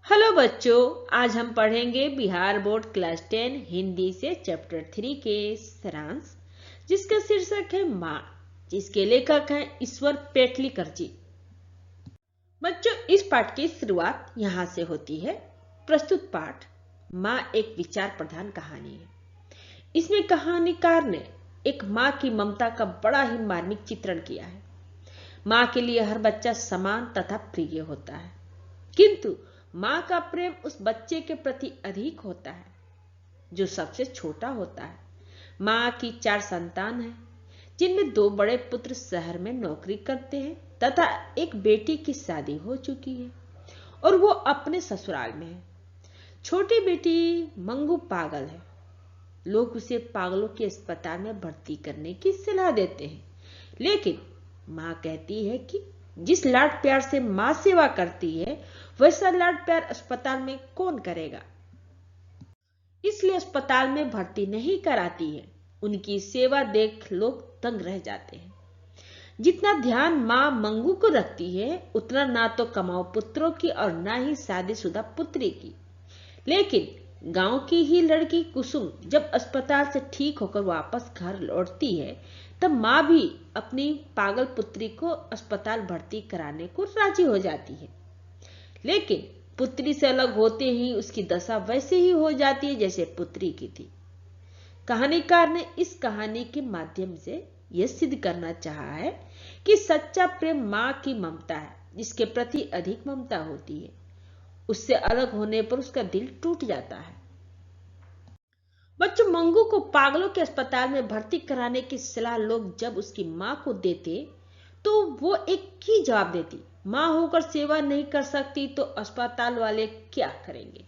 Hello बच्चों, आज हम पढ़ेंगे बिहार बोर्ड क्लास 10 हिंदी से चैप्टर 3 के सारांश, जिसका शीर्षक है माँ, जिसके लेखक हैं ईश्वर पेटलीकर जी। बच्चों, इस पाठ की शुरुआत यहाँ से होती है। प्रस्तुत पाठ माँ एक विचार प्रधान कहानी है। इसमें कहानीकार ने एक माँ की ममता का बड़ा ही मार्मिक चित्रण किया है। माँ के लिए हर बच्चा समान तथा प्रिय होता है, किंतु माँ का प्रेम उस बच्चे के प्रति अधिक होता है जो सबसे छोटा होता है। माँ की 4 संतान हैं, जिनमें 2 बड़े पुत्र शहर में नौकरी करते हैं तथा एक बेटी की शादी हो चुकी है और वो अपने ससुराल में है। छोटी बेटी मंगू पागल है। लोग उसे पागलों के अस्पताल में भर्ती करने की सलाह देते हैं, लेकिन माँ कहती है कि जिस लाड प्यार से माँ सेवा करती है, वैसा लाड प्यार अस्पताल में कौन करेगा। इसलिए अस्पताल में भर्ती नहीं कराती है। उनकी सेवा देख लोग दंग रह जाते हैं। जितना ध्यान माँ मंगू को रखती है, उतना ना तो कमाऊ पुत्रों की और ना ही शादीशुदा पुत्री की। लेकिन गांव की ही लड़की कुसुम जब अस्पताल से ठीक होकर वापस घर लौटती है, तब माँ भी अपनी पागल पुत्री को अस्पताल भर्ती कराने को राजी हो जाती है। लेकिन पुत्री से अलग होते ही उसकी दशा वैसे ही हो जाती है जैसे पुत्री की थी। कहानीकार ने इस कहानी के माध्यम से यह सिद्ध करना चाहा है कि सच्चा प्रेम माँ की ममता है, जिसके प्रति अधिक ममता होती है। उससे अलग होने पर उसका दिल टूट जाता है। बच्चों, मंगू को पागलों के अस्पताल में भर्ती कराने की सलाह लोग जब उसकी माँ को देते, तो वो एक ही जवाब देती, माँ होकर सेवा नहीं कर सकती तो अस्पताल वाले क्या करेंगे।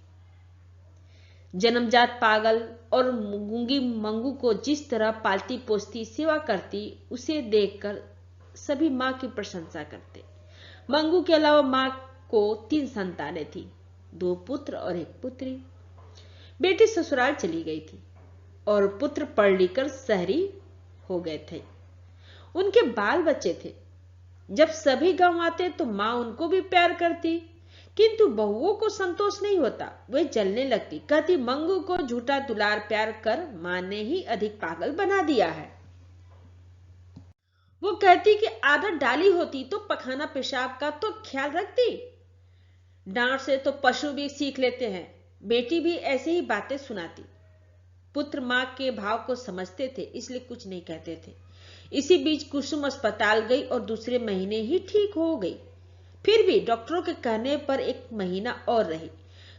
जन्मजात पागल और गूंगी मंगू को जिस तरह पालती पोसती सेवा करती, उसे देखकर सभी माँ की प्रशंसा करते। मंगू के अलावा माँ को 3 संतानें थी, 2 पुत्र और 1 पुत्री। बेटी ससुराल चली गई थी और पुत्र पढ़ लिख कर शहरी हो गए थे। उनके बाल बच्चे थे। जब सभी गांव आते तो माँ उनको भी प्यार करती, किंतु बहुओं को संतोष नहीं होता। वे जलने लगती, कहती मंगू को झूठा दुलार प्यार कर माँ ने ही अधिक पागल बना दिया है। वो कहती कि आदत डाली होती तो पखाना पेशाब का तो ख्याल रखती। डांट से तो पशु भी सीख लेते हैं। बेटी भी ऐसे ही बातें सुनाती। पुत्र माँ के भाव को समझते थे, इसलिए कुछ नहीं कहते थे। इसी बीच कुसुम अस्पताल गई और दूसरे महीने ही ठीक हो गई। फिर भी डॉक्टरों के कहने पर 1 महीना और रही।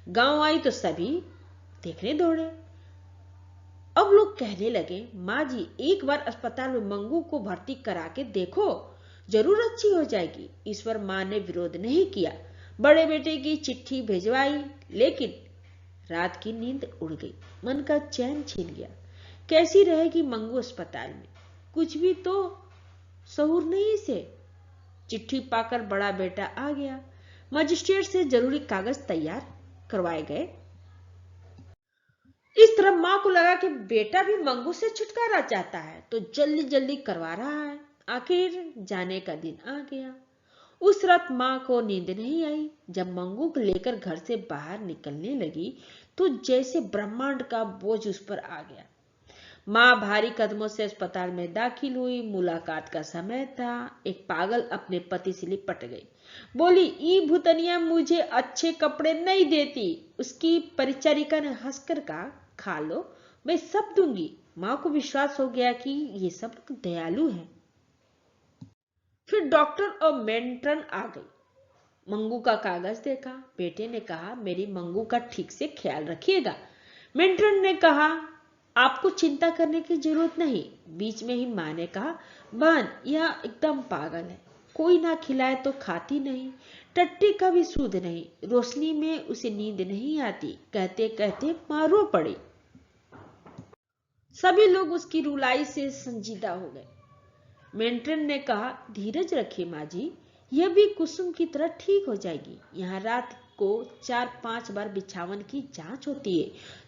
गांव आई तो सभी देखने दौड़े। अब लोग कहने लगे, माँ जी एक बार अस्पताल में मंगू को भर्ती करा के देखो, जरूर अच्छी हो जाएगी। ईश्वर माँ ने विरोध नहीं किया। बड़े बेटे की चिट्ठी भिजवाई, लेकिन रात की नींद उड़ गई। मन का चैन छिन गया। कैसी रहेगी मंगू अस्पताल में, कुछ भी तो सहूर नहीं इसे। चिट्ठी पाकर बड़ा बेटा आ गया। मजिस्ट्रेट से जरूरी कागज तैयार करवाए गए। इस तरह मां को लगा कि बेटा भी मंगू से छुटकारा चाहता है, तो जल्दी जल्दी करवा रहा है। आखिर जाने का दिन आ गया। उस रात मां को नींद नहीं आई। जब मंगू को लेकर घर से बाहर निकलने लगी, तो जैसे ब्रह्मांड का बोझ उस पर आ गया। माँ भारी कदमों से अस्पताल में दाखिल हुई। मुलाकात का समय था। एक पागल अपने पति से लिपट गई। बोली, ई भूतनिया मुझे अच्छे कपड़े नहीं देती। उसकी परिचारिका ने हंसकर कहा, खा लो, मैं सब दूंगी। माँ को विश्वास हो गया कि ये सब दयालु है। फिर डॉक्टर और मेट्रन आ गई। मंगू का कागज देखा। बेटे ने कहा, मेरी मंगू का ठीक से ख्याल रखिएगा। मेट्रन ने कहा, आपको चिंता करने की जरूरत नहीं। बीच में ही माँ ने कहा, बहन यह एकदम पागल है, कोई ना खिलाए तो खाती नहीं, टट्टी का भी सूद नहीं, रोशनी में उसे नींद नहीं आती। कहते कहते माँ रो पड़ी। सभी लोग उसकी रुलाई से संजीदा हो गए। मेट्रन ने कहा, धीरज रखिए माँ जी, यह भी कुसुम की तरह ठीक हो जाएगी। यहाँ रात को 4-5 बार बिछावन की जांच होती है।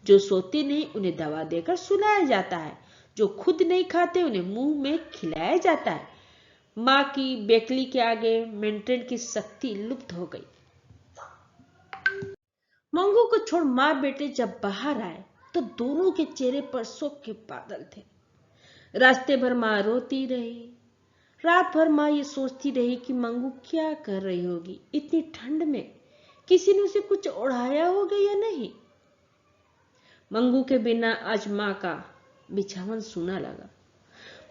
जो सोते नहीं उन्हें दवा देकर सुलाया जाता है, जो खुद नहीं खाते उन्हें मुंह में खिलाया जाता है। माँ की बेकली के आगे मेट्रन की शक्ति लुप्त हो गई। मंगू को छोड़ माँ बेटे जब बाहर आए तो दोनों के चेहरे पर शोक के बादल थे। रास्ते भर माँ रोती रही। रात भर माँ ये सोचती रही कि मंगू क्या कर रही होगी इतनी ठंड में, किसी ने उसे कुछ ओढ़ाया होगा या नहीं। मंगू के बिना आज माँ का बिछावन सूना लगा।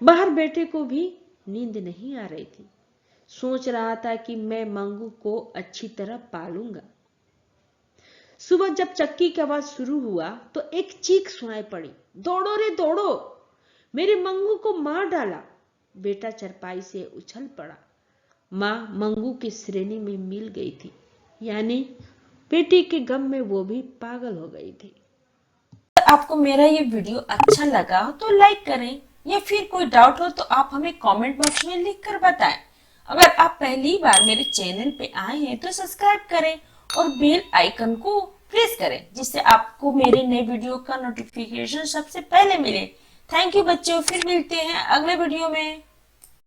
बाहर बेटे को भी नींद नहीं आ रही थी। सोच रहा था कि मैं मंगू को अच्छी तरह पालूंगा। सुबह जब चक्की की आवाज शुरू हुआ तो एक चीख सुनाई पड़ी, दौड़ो रे दौड़ो, मेरे मंगू को मार डाला। बेटा चरपाई से उछल पड़ा। माँ मंगू की श्रेणी में मिल गई थी, यानी बेटी के गम में वो भी पागल हो गई थी। आपको मेरा ये वीडियो अच्छा लगा तो लाइक करें, या फिर कोई डाउट हो तो आप हमें कमेंट बॉक्स में लिख कर बताएं। अगर आप पहली बार मेरे चैनल पे आए हैं तो सब्सक्राइब करें और बेल आइकन को प्रेस करें, जिससे आपको मेरे नए वीडियो का नोटिफिकेशन सबसे पहले मिले। थैंक यू बच्चों, फिर मिलते हैं अगले वीडियो में।